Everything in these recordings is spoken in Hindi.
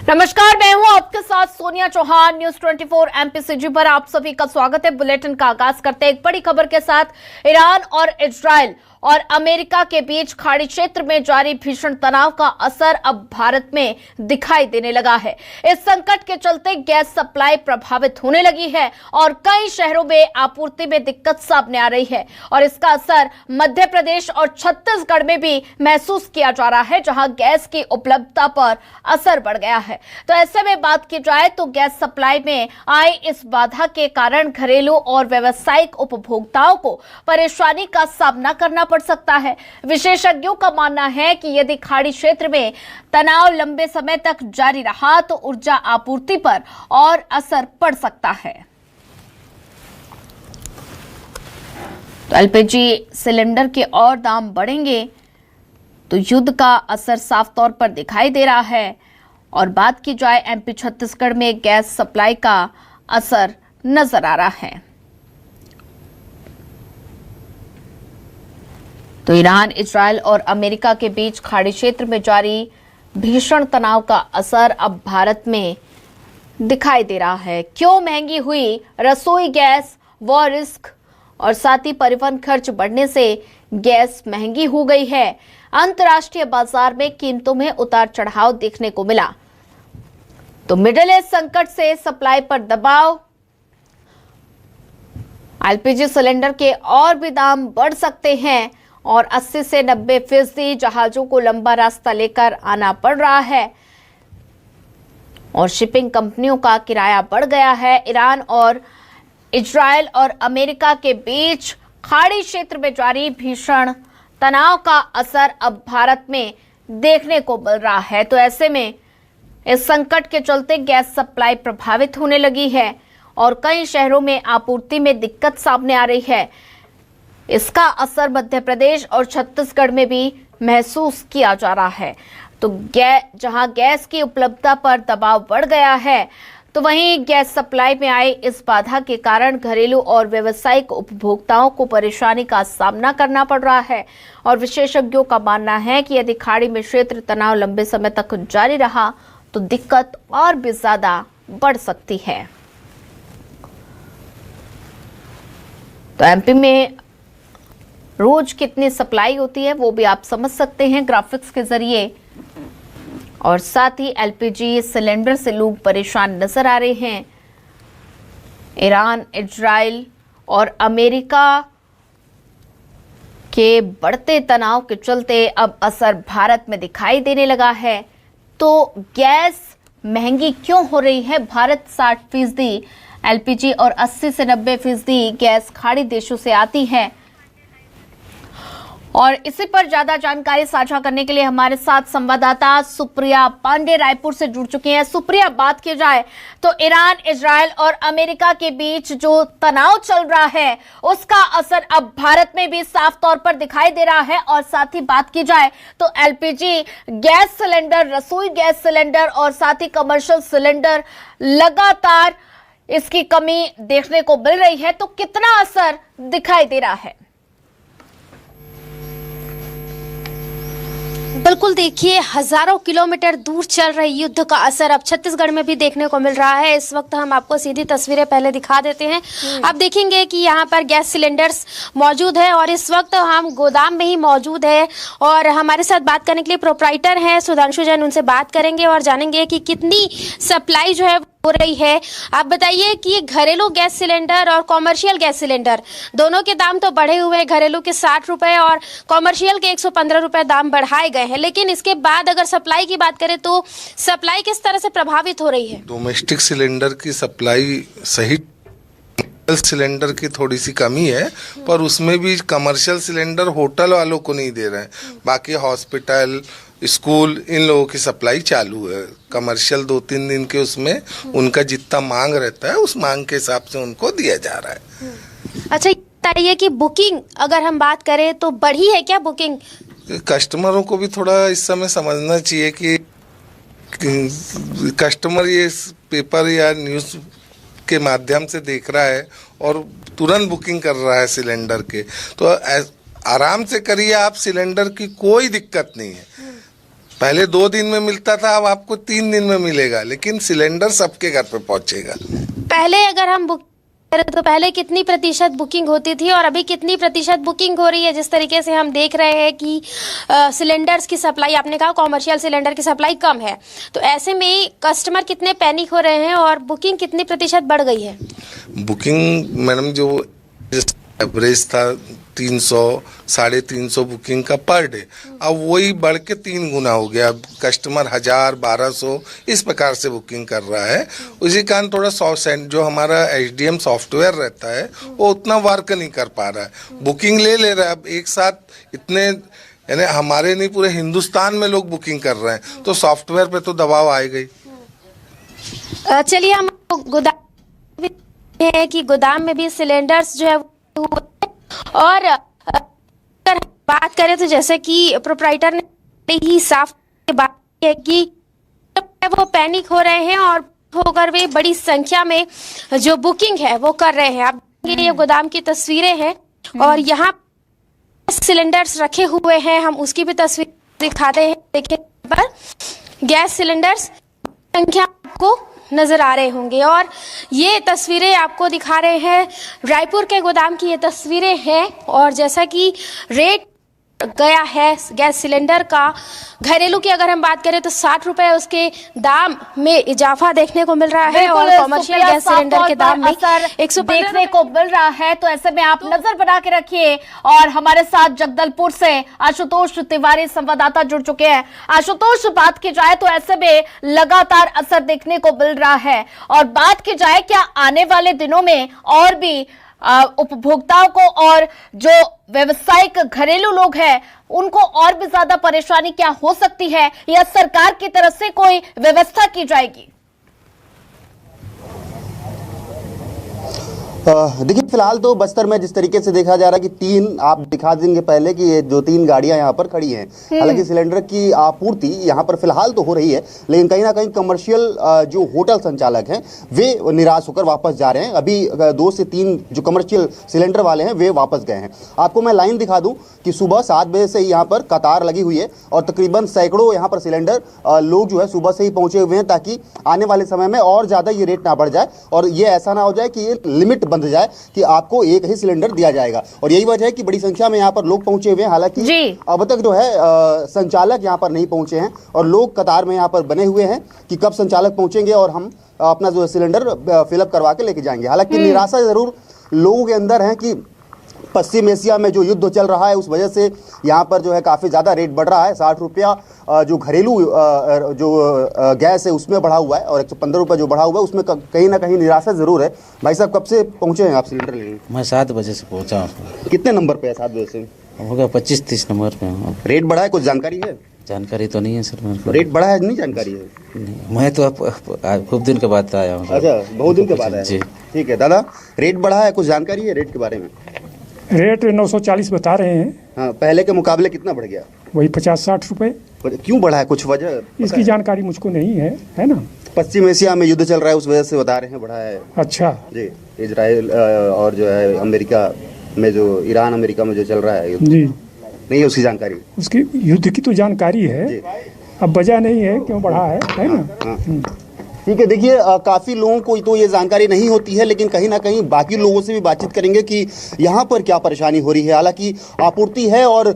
नमस्कार, मैं हूं आपके साथ सोनिया चौहान। न्यूज 24 एमपीसीजी पर आप सभी का स्वागत है। बुलेटिन का आगाज करते हैं एक बड़ी खबर के साथ। ईरान और इजराइल और अमेरिका के बीच खाड़ी क्षेत्र में जारी भीषण तनाव का असर अब भारत में दिखाई देने लगा है। इस संकट के चलते गैस सप्लाई प्रभावित होने लगी है और कई शहरों में आपूर्ति में दिक्कत सामने आ रही है और इसका असर मध्य प्रदेश और छत्तीसगढ़ में भी महसूस किया जा रहा है, जहां गैस की उपलब्धता पर असर बढ़ गया है। तो ऐसे में बात की जाए तो गैस सप्लाई में आई इस बाधा के कारण घरेलू और व्यावसायिक उपभोक्ताओं को परेशानी का सामना करना पड़ सकता है। विशेषज्ञों का मानना है कि यदि खाड़ी क्षेत्र में तनाव लंबे समय तक जारी रहा तो ऊर्जा आपूर्ति पर और असर पड़ सकता है। तो एलपीजी सिलेंडर के और दाम बढ़ेंगे तो युद्ध का असर साफ तौर पर दिखाई दे रहा है। और बात की जाए एमपी छत्तीसगढ़ में गैस सप्लाई का असर नजर आ रहा है। तो ईरान, इजराइल और अमेरिका के बीच खाड़ी क्षेत्र में जारी भीषण तनाव का असर अब भारत में दिखाई दे रहा है। क्यों महंगी हुई रसोई गैस, वॉर रिस्क और साथ ही परिवहन खर्च बढ़ने से गैस महंगी हो गई है। अंतर्राष्ट्रीय बाजार में कीमतों में उतार चढ़ाव देखने को मिला। तो मिडिल ईस्ट संकट से सप्लाई पर दबाव, एलपीजी सिलेंडर के और भी दाम बढ़ सकते हैं और 80 से 90% जहाजों को लंबा रास्ता लेकर आना पड़ रहा है और शिपिंग कंपनियों का किराया बढ़ गया है। ईरान और इजराइल और अमेरिका के बीच खाड़ी क्षेत्र में जारी भीषण तनाव का असर अब भारत में देखने को मिल रहा है। तो ऐसे में इस संकट के चलते गैस सप्लाई प्रभावित होने लगी है और कई शहरों में आपूर्ति में दिक्कत सामने आ रही है। इसका असर मध्य प्रदेश और छत्तीसगढ़ में भी महसूस किया जा रहा है। तो जहां गैस की उपलब्धता पर दबाव बढ़ गया है तो वहीं गैस सप्लाई में आई इस बाधा के कारण घरेलू और व्यावसायिक उपभोक्ताओं को परेशानी का सामना करना पड़ रहा है। और विशेषज्ञों का मानना है कि यदि खाड़ी में क्षेत्र तनाव लंबे समय तक जारी रहा तो दिक्कत और भी ज्यादा बढ़ सकती है। तो एमपी में रोज कितनी सप्लाई होती है वो भी आप समझ सकते हैं ग्राफिक्स के जरिए। और साथ ही एलपीजी सिलेंडर से लोग परेशान नजर आ रहे हैं। ईरान, इजराइल और अमेरिका के बढ़ते तनाव के चलते अब असर भारत में दिखाई देने लगा है। तो गैस महंगी क्यों हो रही है? भारत 60% एलपीजी और 80 से 90% गैस खाड़ी देशों से आती है। और इसी पर ज्यादा जानकारी साझा करने के लिए हमारे साथ संवाददाता सुप्रिया पांडे रायपुर से जुड़ चुकी हैं। सुप्रिया, बात की जाए तो ईरान, इजराइल और अमेरिका के बीच जो तनाव चल रहा है उसका असर अब भारत में भी साफ तौर पर दिखाई दे रहा है। और साथ ही बात की जाए तो एलपीजी गैस सिलेंडर, रसोई गैस सिलेंडर और साथ ही कमर्शियल सिलेंडर लगातार इसकी कमी देखने को मिल रही है। तो कितना असर दिखाई दे रहा है? बिल्कुल, देखिए हजारों किलोमीटर दूर चल रहे युद्ध का असर अब छत्तीसगढ़ में भी देखने को मिल रहा है। इस वक्त हम आपको सीधी तस्वीरें पहले दिखा देते हैं। आप देखेंगे कि यहाँ पर गैस सिलेंडर्स मौजूद है और इस वक्त हम गोदाम में ही मौजूद है। और हमारे साथ बात करने के लिए प्रोप्राइटर हैं सुधांशु जैन, उनसे बात करेंगे और जानेंगे कि कितनी सप्लाई जो है हो रही है। आप बताइए कि घरेलू गैस सिलेंडर और कॉमर्शियल गैस सिलेंडर दोनों के दाम तो बढ़े हुए हैं। घरेलू के 60 रुपए और कॉमर्शियल के 115 रुपए दाम बढ़ाए गए हैं, लेकिन इसके बाद अगर सप्लाई की बात करें तो सप्लाई किस तरह से प्रभावित हो रही है? डोमेस्टिक सिलेंडर की सप्लाई सही, सिलेंडर की थोड़ी सी कमी है, पर उसमें भी कमर्शियल सिलेंडर होटल वालों को नहीं दे रहे हैं। बाकी हॉस्पिटल, स्कूल, इन लोगों की सप्लाई चालू है। कमर्शियल 2-3 दिन के उसमें उनका जितना मांग रहता है उस मांग के हिसाब से उनको दिया जा रहा है। अच्छा, बताइए कि बुकिंग अगर हम बात करें तो बढ़ी है क्या बुकिंग? कस्टमरों को भी थोड़ा इस समय समझना चाहिए कि कस्टमर ये पेपर या न्यूज़ के माध्यम से देख रहा है और तुरंत बुकिंग कर रहा है सिलेंडर के, तो आराम से करिए आप, सिलेंडर की कोई दिक्कत नहीं है। पहले 2 दिन में मिलता था, अब आपको 3 दिन में मिलेगा, लेकिन सिलेंडर सबके घर पे पहुंचेगा। पहले अगर हम बुक करें तो पहले कितनी प्रतिशत बुकिंग होती थी और अभी कितनी प्रतिशत बुकिंग हो रही है? जिस तरीके से हम देख रहे हैं कि सिलेंडर्स की सप्लाई, आपने कहा कॉमर्शियल सिलेंडर की सप्लाई कम है, तो ऐसे में कस्टमर कितने पैनिक हो रहे हैं और बुकिंग कितनी प्रतिशत बढ़ गई है? बुकिंग मैडम जो एवरेज था 300 350 बुकिंग का पर डे, अब वही बढ़ के 3 गुना हो गया। अब कस्टमर 1000 1200 इस प्रकार से बुकिंग कर रहा है। उसी कारण थोड़ा जो हमारा एचडीएम सॉफ्टवेयर रहता है वो उतना वर्क नहीं कर पा रहा है, बुकिंग ले ले रहा है। अब एक साथ इतने, यानी हमारे नहीं पूरे हिंदुस्तान में लोग बुकिंग कर रहे हैं, तो सॉफ्टवेयर पे तो दबाव आएगा ही। चलिए हम गोदाम है कि गोदाम में भी सिलेंडर्स जो है और अगर बात करें तो जैसे कि प्रोप्राइटर ने ही साफ बात की है कि वो पैनिक हो रहे हैं और होकर वे बड़ी संख्या में जो बुकिंग है वो कर रहे हैं। आप ये गोदाम की तस्वीरें हैं और यहाँ सिलेंडर्स रखे हुए हैं, हम उसकी भी तस्वीर दिखाते हैं। देखिए पर गैस सिलेंडर्स संख्या आपको नजर आ रहे होंगे और ये तस्वीरें आपको दिखा रहे हैं रायपुर के गोदाम की ये तस्वीरें हैं। और जैसा कि रेट गया है गैस सिलेंडर का, घरेलू की अगर हम बात करें तो 60 रुपए उसके दाम में इजाफा देखने को मिल रहा है और कॉमर्शियल गैस सिलेंडर के दाम में 115 देखने को मिल रहा है। तो ऐसे में आप नजर बना के रखिए। और हमारे साथ जगदलपुर से आशुतोष तिवारी संवाददाता जुड़ चुके हैं। आशुतोष, बात की जाए तो ऐसे में लगातार असर देखने को मिल रहा है, और बात की जाए क्या आने वाले दिनों में और भी उपभोक्ताओं को और जो व्यवसायिक घरेलू लोग हैं उनको और भी ज्यादा परेशानी क्या हो सकती है, या सरकार की तरफ से कोई व्यवस्था की जाएगी? देखिए फिलहाल तो बस्तर में जिस तरीके से देखा जा रहा है कि 3 आप दिखा देंगे पहले कि ये जो 3 गाड़ियां यहाँ पर खड़ी हैं, हालांकि सिलेंडर की आपूर्ति यहाँ पर फिलहाल तो हो रही है, लेकिन कहीं ना कहीं कमर्शियल जो होटल संचालक हैं वे निराश होकर वापस जा रहे हैं। अभी 2 से 3 जो कमर्शियल सिलेंडर वाले हैं वे वापस गए हैं। आपको मैं लाइन दिखा दूं कि सुबह 7 बजे से ही यहाँ पर कतार लगी हुई है और तकरीबन सैकड़ों यहाँ पर सिलेंडर लोग जो है सुबह से ही पहुंचे हुए हैं, ताकि आने वाले समय में और ज्यादा ये रेट ना बढ़ जाए और ये ऐसा ना हो जाए कि ये लिमिट बंध जाए कि आपको एक ही सिलेंडर दिया जाएगा। और यही वजह है कि बड़ी संख्या में यहाँ पर लोग पहुंचे हुए हैं। हालांकि अब तक जो है संचालक यहाँ पर नहीं पहुंचे हैं और लोग कतार में यहाँ पर बने हुए हैं कि कब संचालक पहुंचेंगे और हम अपना जो सिलेंडर फिलअप करवा के लेके जाएंगे। हालांकि निराशा जरूर लोगों के अंदर है कि पश्चिम एशिया में जो युद्ध चल रहा है उस वजह से यहाँ पर जो है काफ़ी ज़्यादा रेट बढ़ रहा है। 60 रुपया जो घरेलू जो गैस है उसमें बढ़ा हुआ है और 115 रुपये जो बढ़ा हुआ है उसमें कहीं ना कहीं निराशा ज़रूर है। भाई साहब कब से पहुँचे हैं आप सिलेंडर लेने? मैं 7 बजे से पहुँचा हूँ। कितने नंबर पे है? 7 बजे से होगा 25-30 नंबर पे हूँ। रेट बढ़ा है, कुछ जानकारी है? जानकारी तो नहीं है सर मेरे को। रेट बढ़ा है नहीं जानकारी है? नहीं, मैं तो खूब दिन के बाद आया हूँ। अच्छा, बहुत दिन के बाद आया। जी ठीक है दादा, रेट बढ़ा है, कुछ जानकारी है रेट के बारे में? रेट 940 बता रहे हैं। हाँ, पहले के मुकाबले कितना बढ़ गया? वही 50-60 रुपए। क्यों बढ़ा है, कुछ वजह? इसकी जानकारी मुझको नहीं है ना। पश्चिम एशिया में युद्ध चल रहा है उस वजह से बता रहे हैं बढ़ा है। अच्छा जी, इजराइल और जो है अमेरिका में, जो ईरान अमेरिका में जो चल रहा है जी, नहीं है उसकी जानकारी? उसकी युद्ध की तो जानकारी है, अब वजह नहीं है क्यों बढ़ा है ना। हाँ। ठीक है, देखिए काफ़ी लोगों को तो ये जानकारी नहीं होती है, लेकिन कहीं ना कहीं बाकी लोगों से भी बातचीत करेंगे कि यहाँ पर क्या परेशानी हो रही है। हालांकि आपूर्ति है और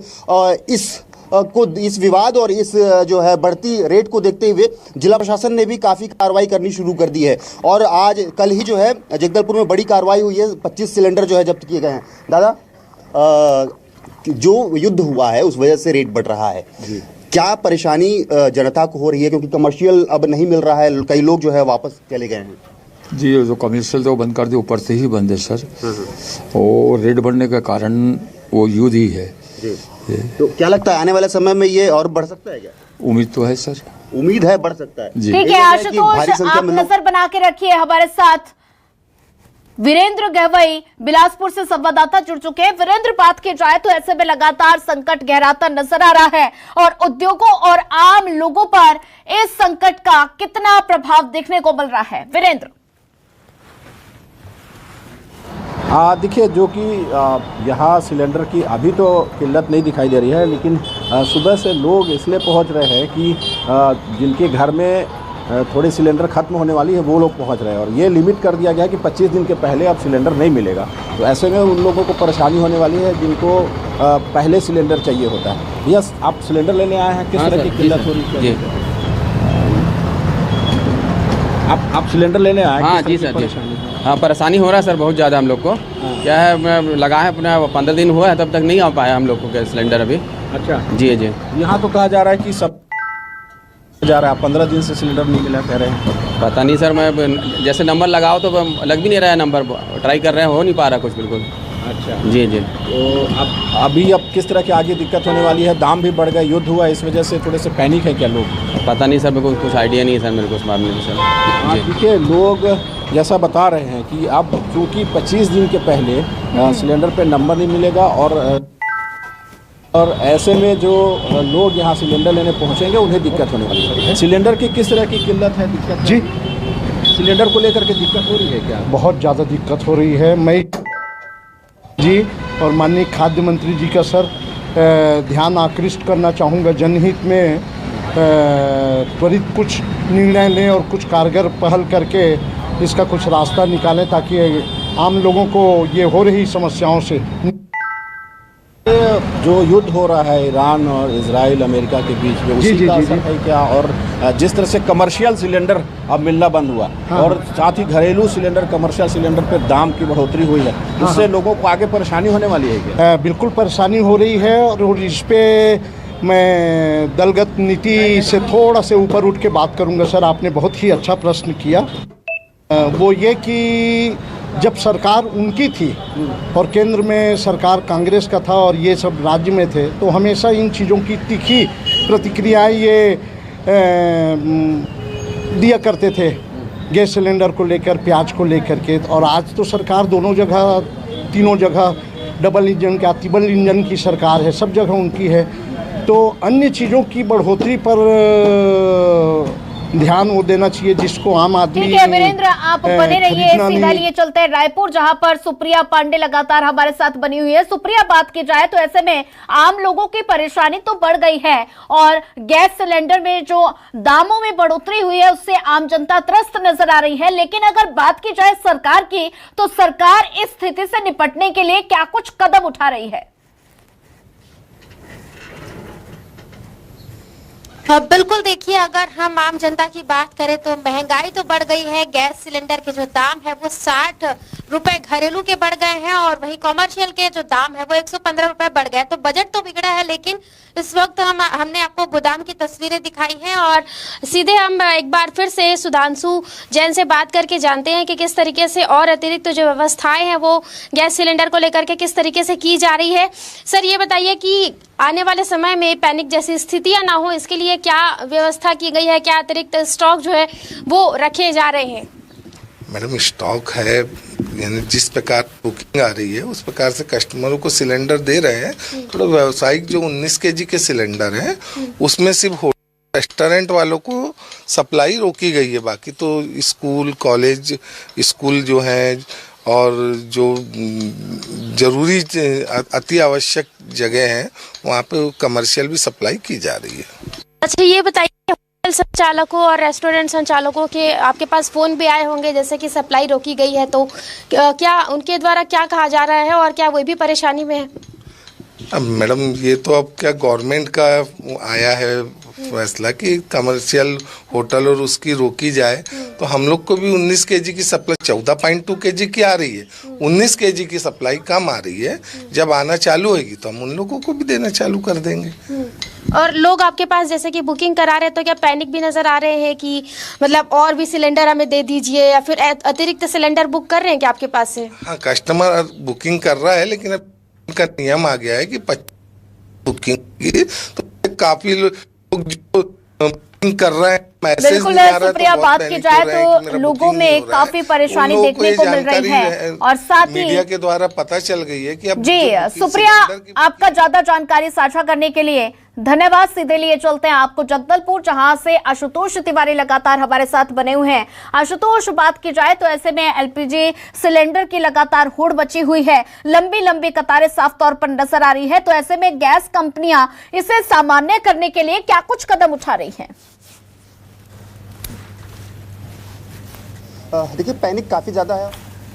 इस विवाद और इस जो है बढ़ती रेट को देखते हुए जिला प्रशासन ने भी काफ़ी कार्रवाई करनी शुरू कर दी है और आज कल ही जो है जगदलपुर में बड़ी कार्रवाई हुई है। 25 सिलेंडर जो है जब्त किए गए हैं। दादा, जो युद्ध हुआ है उस वजह से रेट बढ़ रहा है, क्या परेशानी जनता को हो रही है? क्योंकि कमर्शियल अब नहीं मिल रहा है, कई लोग जो है वापस चले गए हैं। जी, जो कमर्शियल तो बंद कर दिए, ऊपर से ही बंद है सर। और रेट बढ़ने का कारण वो युद्ध ही है जी। तो क्या लगता है आने वाले समय में ये और बढ़ सकता है क्या? उम्मीद तो है सर, उम्मीद है बढ़ सकता है। ठीक है आशुतोष, आप नजर बना के रखिए। हमारे साथ वीरेंद्र गहवई बिलासपुर से संवाददाता जुड़ चुके हैं। वीरेंद्र, बात की जाए तो ऐसे में लगातार संकट गहराता नजर आ रहा है और उद्योगों और आम लोगों पर इस संकट का कितना प्रभाव देखने को मिल रहा है? वीरेंद्र। देखिए, जो कि यहाँ सिलेंडर की अभी तो किल्लत नहीं दिखाई दे रही है, लेकिन सुबह से लोग इसलिए पहुँच रहे हैं कि जिनके घर में थोड़े सिलेंडर ख़त्म होने वाली है वो लोग पहुँच रहे हैं, और ये लिमिट कर दिया गया कि 25 दिन के पहले अब सिलेंडर नहीं मिलेगा। तो ऐसे में उन लोगों को परेशानी होने वाली है जिनको पहले सिलेंडर चाहिए होता है। भैया, आप सिलेंडर लेने आए हैं, किस तरह की किल्लत हो रही है? आप सिलेंडर लेने आए? हाँ जी सर, जी हाँ, परेशानी हो रहा है सर बहुत ज़्यादा हम लोग को। क्या है, मैं लगा है अपना 15 दिन हुआ है, तब तक नहीं आ पाया हम लोग को गैस सिलेंडर अभी। अच्छा जी जी। यहाँ तो कहा जा रहा है कि सब जा रहा है, 15 दिन से सिलेंडर नहीं मिला कह रहे हैं। पता नहीं सर, मैं जैसे नंबर लगाओ तो लग भी नहीं रहा है नंबर, ट्राई कर रहे हैं, हो नहीं पा रहा कुछ बिल्कुल। अच्छा जी जी। तो अब किस तरह की आगे दिक्कत होने वाली है? दाम भी बढ़ गए, युद्ध हुआ, इस वजह से थोड़े से पैनिक है क्या लोग? पता नहीं सर, मेरे को कुछ आइडिया नहीं है सर मेरे को इस मामले में सर। हाँ, देखिए, लोग जैसा बता रहे हैं कि अब चूँकि 25 दिन के पहले सिलेंडर पे नंबर नहीं मिलेगा, और ऐसे में जो लोग यहाँ सिलेंडर लेने पहुँचेंगे उन्हें दिक्कत होने वाली है। सिलेंडर की किस तरह की किल्लत है, दिक्कत है? जी, सिलेंडर को लेकर के दिक्कत हो रही है क्या? बहुत ज़्यादा दिक्कत हो रही है। मैं जी और माननीय खाद्य मंत्री जी का सर ध्यान आकृष्ट करना चाहूँगा, जनहित में त्वरित कुछ निर्णय लें और कुछ कारगर पहल करके इसका कुछ रास्ता निकालें, ताकि आम लोगों को ये हो रही समस्याओं से। जो युद्ध हो रहा है ईरान और इजराइल अमेरिका के बीच में, उसी का असर है क्या? और जिस तरह से कमर्शियल सिलेंडर अब मिलना बंद हुआ, हाँ, और साथ ही घरेलू सिलेंडर, कमर्शियल सिलेंडर पे दाम की बढ़ोतरी हुई है, उससे लोगों को आगे परेशानी होने वाली है क्या? बिल्कुल परेशानी हो रही है, और इस पे मैं दलगत नीति से थोड़ा से ऊपर उठ के बात करूंगा। सर, आपने बहुत ही अच्छा प्रश्न किया। वो ये कि जब सरकार उनकी थी और केंद्र में सरकार कांग्रेस का था और ये सब राज्य में थे, तो हमेशा इन चीज़ों की तीखी प्रतिक्रियाएं ये दिया करते थे, गैस सिलेंडर को लेकर, प्याज को लेकर के। और आज तो सरकार दोनों जगह, तीनों जगह डबल इंजन की सरकार है, सब जगह उनकी है। तो अन्य चीज़ों की बढ़ोतरी पर ध्यान वो देना चाहिए जिसको आम आदमी। ठीक है वीरेंद्र, आप बने रहिए, सीधा लिए चलते हैं रायपुर, जहां पर सुप्रिया पांडे लगातार हमारे साथ बनी हुई है। सुप्रिया, बात की जाए तो ऐसे में आम लोगों की परेशानी तो बढ़ गई है, और गैस सिलेंडर में जो दामों में बढ़ोतरी हुई है उससे आम जनता त्रस्त नजर आ रही है। लेकिन अगर बात की जाए सरकार की, तो सरकार इस स्थिति से निपटने के लिए क्या कुछ कदम उठा रही है? बिल्कुल, देखिए, अगर हम आम जनता की बात करें तो महंगाई तो बढ़ गई है। गैस सिलेंडर के जो दाम है वो 60 रुपए घरेलू के बढ़ गए हैं, और वही कॉमर्शियल के जो दाम है वो 115 रुपए बढ़ गए। तो बजट तो बिगड़ा है, लेकिन इस वक्त हमने आपको गोदाम की तस्वीरें दिखाई हैं, और सीधे हम एक बार फिर से सुधांशु जैन से बात करके जानते हैं कि किस तरीके से और अतिरिक्त जो व्यवस्थाएं हैं वो गैस सिलेंडर को लेकर के किस तरीके से की जा रही है। सर, ये बताइए कि आने वाले समय में पैनिक जैसी स्थितियां ना हो, इसके लिए क्या व्यवस्था की गई है? क्या अतिरिक्त स्टॉक जो है वो रखे जा रहे हैं? मैडम, स्टॉक है, यानी जिस प्रकार बुकिंग आ रही है उस प्रकार से कस्टमरों को सिलेंडर दे रहे हैं। थोड़ा व्यावसायिक जो 19 kg के सिलेंडर हैं उसमें सिर्फ रेस्टोरेंट वालों को सप्लाई रोकी गई है, बाकी तो स्कूल, कॉलेज, स्कूल जो हैं और जो जरूरी अति आवश्यक जगह हैं वहाँ पे कमर्शियल भी सप्लाई की जा रही है। अच्छा, ये बताइए, होटल संचालकों और रेस्टोरेंट संचालकों के आपके पास फोन भी आए होंगे जैसे कि सप्लाई रोकी गई है, तो क्या उनके द्वारा क्या कहा जा रहा है और क्या वो भी परेशानी में है? मैडम, ये तो अब क्या गवर्नमेंट का आया है फैसला कि कमर्शियल होटल और उसकी रोकी जाए, तो हम लोग को भी 19 kg की सप्लाई 14.2 kg की आ रही है, 19 kg की सप्लाई कम आ रही है। जब आना चालू होगी तो हम उन लोगों को भी देना चालू कर देंगे। और लोग आपके पास जैसे कि बुकिंग करा रहे हैं, तो क्या पैनिक भी नजर आ रहे हैं कि मतलब और भी सिलेंडर हमें दे दीजिए, या फिर अतिरिक्त सिलेंडर बुक कर रहे हैं क्या आपके पास से? हाँ, कस्टमर बुकिंग कर रहा है, लेकिन अब का नियम आ गया है कि बुकिंग की तो काफी लोग जो बुकिंग कर रहे हैं, मैसेज बिल्कुल सुप्रिया, बात की जाए तो लोगों में काफी परेशानी देखने को मिल रही है, और साथ ही मीडिया के द्वारा पता चल गई है कि अब जी सुप्रिया, आपका ज्यादा जानकारी साझा करने के लिए धन्यवाद। सीधे लिए चलते हैं आपको जगदलपुर, जहां से आशुतोष तिवारी लगातार हमारे साथ बने हुए हैं। आशुतोष, बात की जाए तो ऐसे में एलपीजी सिलेंडर की लगातार होड़ बची हुई है, लंबी लंबी कतारें साफ तौर पर नजर आ रही है। तो ऐसे में गैस कंपनियां इसे सामान्य करने के लिए क्या कुछ कदम उठा रही हैं? देखिए, पैनिक काफी ज्यादा है,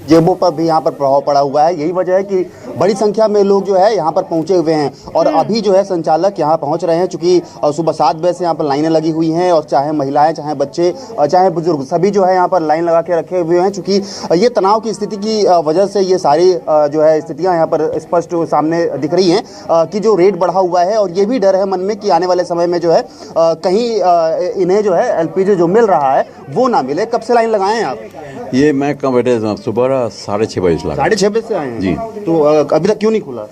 जेबों पर भी यहाँ पर प्रभाव पड़ा हुआ है। यही वजह है कि बड़ी संख्या में लोग जो है यहाँ पर पहुंचे हुए हैं और अभी जो है संचालक यहाँ पहुंच रहे हैं, चूंकि सुबह 7 बजे से यहाँ पर लाइनें लगी हुई हैं और चाहे महिलाएं, चाहे बच्चे, चाहे बुजुर्ग, सभी जो है यहाँ पर लाइन लगा के रखे हुए हैं। चूंकि ये तनाव की स्थिति की वजह से ये सारी जो है स्थितियाँ यहाँ पर स्पष्ट सामने दिख रही हैं कि जो रेट बढ़ा हुआ है और ये भी डर है मन में कि आने वाले समय में जो है कहीं इन्हें जो है LPG जो मिल रहा है वो ना मिले। कब से लाइन लगाए हैं आप? ये मैं कब बैठे सुबह 6:30 बजे लगा। 6:30 बजे से आए हैं जी? तो अभी तक क्यों नहीं खुला?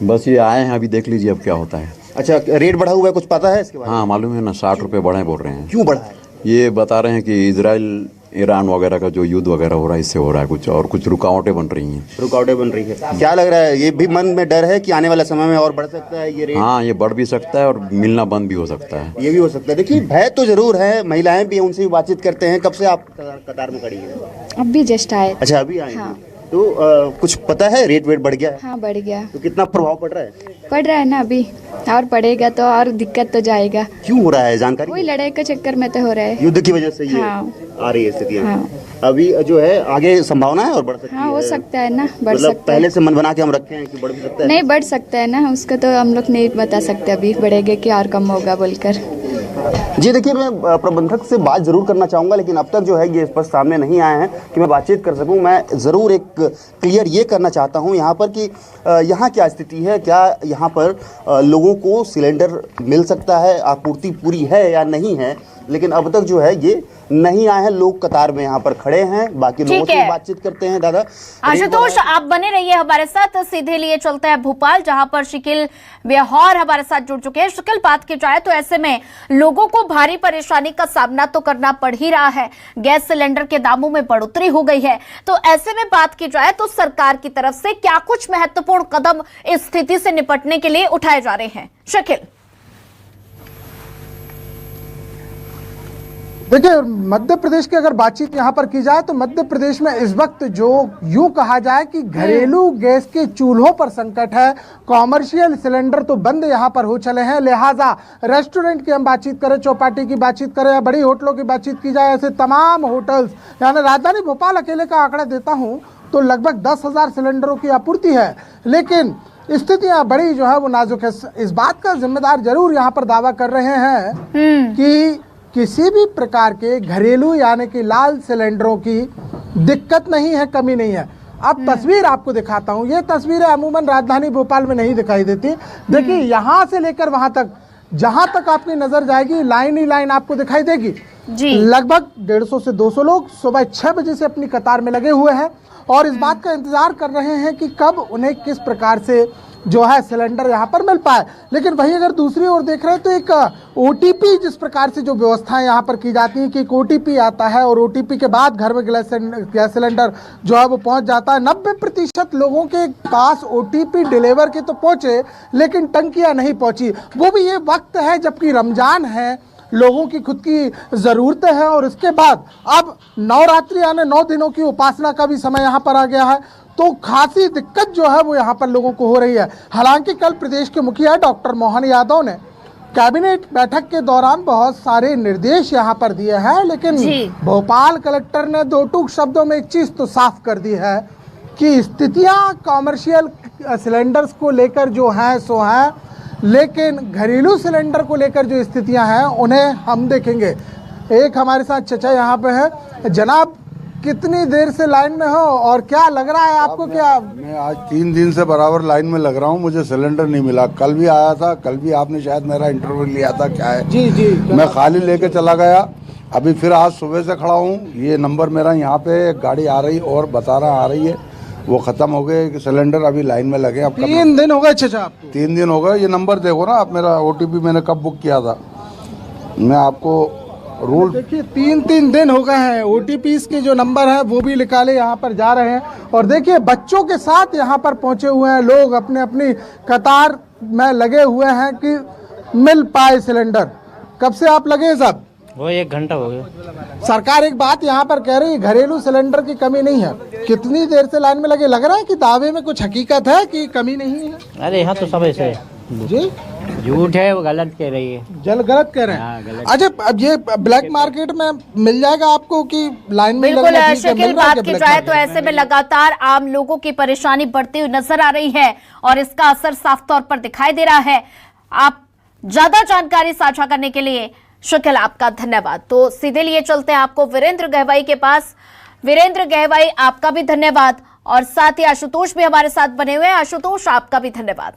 बस ये आए हैं, अभी देख लीजिए अब क्या होता है। अच्छा, रेट बढ़ा हुआ है, कुछ पता है इसके बारे में? हाँ मालूम है ना, 60 रुपये बढ़े बोल रहे हैं। क्यों बढ़ा है? ये बता रहे हैं कि इजराइल ईरान वगैरह का जो युद्ध वगैरह हो रहा है इससे हो रहा है कुछ, और कुछ रुकावटें बन रही हैं। रुकावटें बन रही है, क्या लग रहा है? ये भी मन में डर है कि आने वाले समय में और बढ़ सकता है ये रेट? हाँ, ये बढ़ भी सकता है और मिलना बंद भी हो सकता है। ये भी हो सकता है। देखिए, भय तो जरूर है, महिलाएं भी उनसे भी बातचीत करते हैं। कब से आप कतार में खड़ी हैं? अभी जस्ट आए। अच्छा, अभी आए? हाँ। तो कुछ पता है, रेट वेट बढ़ गया है? हाँ, बढ़ गया। तो कितना प्रभाव पड़ रहा है? पड़ रहा है ना, अभी और पड़ेगा तो और दिक्कत तो जाएगा। क्यों हो रहा है, जानकारी? कोई लड़ाई के चक्कर में तो हो रहा है, युद्ध की वजह से ये आ रही है स्थितियाँ। हाँ। अभी जो है आगे संभावना है और बढ़ सकती है? हाँ, हो सकता है ना, बढ़ मतलब सकता है। पहले से मन बना के हम रखे हैं कि बढ़ भी सकता है? नहीं, बढ़ सकता है ना, उसका तो हम लोग नहीं बता सकते अभी बढ़ेगा कि और कम होगा बोलकर। जी देखिए, मैं प्रबंधक से बात जरूर करना चाहूँगा, लेकिन अब तक जो है ये स्पष्ट सामने नहीं आए हैं कि मैं बातचीत कर सकूँ। मैं ज़रूर एक क्लियर ये करना चाहता हूँ यहाँ पर कि यहाँ क्या स्थिति है, क्या यहाँ पर लोगों को सिलेंडर मिल सकता है, आपूर्ति पूरी है या नहीं है। लेकिन अब तक जो है ये नहीं आए हैं, लोग कतार में यहाँ पर खड़े हैं। बाकी लोगों से बातचीत करते हैं। दादा आशुतोष, आप बने रहिए हमारे साथ। सीधे लिए चलते हैं भोपाल, जहां पर शकील व्यवहार हमारे साथ जुड़ चुके हैं। शकील, बात की जाए तो ऐसे में लोगों को भारी परेशानी का सामना तो करना पड़ ही रहा है, गैस सिलेंडर के दामों में बढ़ोतरी हो गई है। तो ऐसे में बात की जाए तो सरकार की तरफ से क्या कुछ महत्वपूर्ण कदम इस स्थिति से निपटने के लिए उठाए जा रहे हैं? शकील, देखिए, मध्य प्रदेश की अगर बातचीत यहाँ पर की जाए तो मध्य प्रदेश में इस वक्त जो यूं कहा जाए कि घरेलू गैस के चूल्हों पर संकट है। कॉमर्शियल सिलेंडर तो बंद यहाँ पर हो चले हैं, लिहाजा रेस्टोरेंट की हम बातचीत करें, चौपाटी की बातचीत करें या बड़ी होटलों की बातचीत की जाए, ऐसे तमाम होटल्स, यानी राजधानी भोपाल अकेले का आंकड़ा देता हूँ तो लगभग 10,000 सिलेंडरों की आपूर्ति है। लेकिन स्थितियाँ बड़ी जो है वो नाजुक है। इस बात का जिम्मेदार जरूर यहाँ पर दावा कर रहे हैं कि किसी भी प्रकार के घरेलू यानी कि लाल सिलेंडरों की दिक्कत नहीं है, कमी नहीं है। अब तस्वीर आपको दिखाता हूँ। ये तस्वीरें अमूमन राजधानी भोपाल में नहीं दिखाई देती। देखिए, यहाँ से लेकर वहां तक, जहां तक आपकी नजर जाएगी, लाइन ही लाइन आपको दिखाई देगी जी। लगभग 150 से 200 लोग सुबह 6 बजे से अपनी कतार में लगे हुए हैं और इस बात का इंतजार कर रहे हैं कि कब उन्हें किस प्रकार से जो है सिलेंडर यहाँ पर मिल पाए। लेकिन वहीं अगर दूसरी ओर देख रहे हैं तो एक OTP, जिस प्रकार से जो व्यवस्थाएं यहाँ पर की जाती हैं कि एक OTP आता है और OTP के बाद घर में गैस सिलेंडर जो है वो पहुँच जाता है। 90% लोगों के पास OTP डिलीवर के तो पहुँचे, लेकिन टंकियाँ नहीं पहुँची। वो भी ये वक्त है जबकि रमजान है, लोगों की खुद की ज़रूरतें हैं और इसके बाद अब नवरात्रि यानी 9 दिनों की उपासना का भी समय यहाँ पर आ गया है। तो खासी दिक्कत जो है वो यहाँ पर लोगों को हो रही है। हालांकि कल प्रदेश के मुखिया डॉक्टर मोहन यादव ने कैबिनेट बैठक के दौरान बहुत सारे निर्देश यहाँ पर दिए हैं, लेकिन भोपाल कलेक्टर ने 2 टूक शब्दों में एक चीज़ तो साफ कर दी है कि स्थितियाँ कॉमर्शियल सिलेंडर्स को लेकर जो हैं सो हैं, लेकिन घरेलू सिलेंडर को लेकर जो स्थितियां हैं उन्हें हम देखेंगे। एक हमारे साथ चचा यहाँ पे है। जनाब, कितनी देर से लाइन में हो और क्या लग रहा है आपको? क्या मैं आज 3 दिन से बराबर लाइन में लग रहा हूँ, मुझे सिलेंडर नहीं मिला। कल भी आया था, कल भी आपने शायद मेरा इंटरव्यू लिया था, क्या है जी जी, मैं खाली लेके चला गया। अभी फिर आज सुबह से खड़ा हूँ। ये नंबर मेरा यहाँ पे गाड़ी आ रही और बता रहा आ रही है, वो खत्म हो गए कि सिलेंडर अभी लाइन में लगे। अब 3 दिन हो गए चाचा आपको? 3 दिन हो गए। ये नंबर देखो ना आप, मेरा OTP मैंने कब बुक किया था, मैं आपको रूल देखिए 3 दिन हो गए हैं। OTPs के जो नंबर है वो भी निकाले यहाँ पर जा रहे हैं और देखिए बच्चों के साथ यहाँ पर पहुँचे हुए हैं लोग, अपने अपनी कतार में लगे हुए हैं कि मिल पाए सिलेंडर। कब से आप लगे हैं साहब? वो 1 घंटा हो गया। सरकार एक बात यहाँ पर कह रही है घरेलू सिलेंडर की कमी नहीं है। कितनी देर से लाइन में लगे? लग रहा है कि दावे में कुछ हकीकत है कि कमी नहीं है? अरे यहाँ तो सब ऐसे जी झूठ है, वो गलत कह रही है। गलत कह रहे हैं। अच्छा, अब ये ब्लैक मार्केट में मिल जाएगा आपको कि लाइन में बिल्कुल शकील, बात की जाए तो ऐसे में लगातार आम लोगों की परेशानी बढ़ती हुई नजर आ रही है और इसका असर साफ तौर पर दिखाई दे रहा है। आप ज्यादा जानकारी साझा करने के लिए शकील आपका धन्यवाद। तो सीधे लिए चलते हैं आपको वीरेंद्र गहवाई के पास। वीरेंद्र गहवाई, आपका भी धन्यवाद और साथ ही आशुतोष भी हमारे साथ बने हुए हैं। आशुतोष, आपका भी धन्यवाद।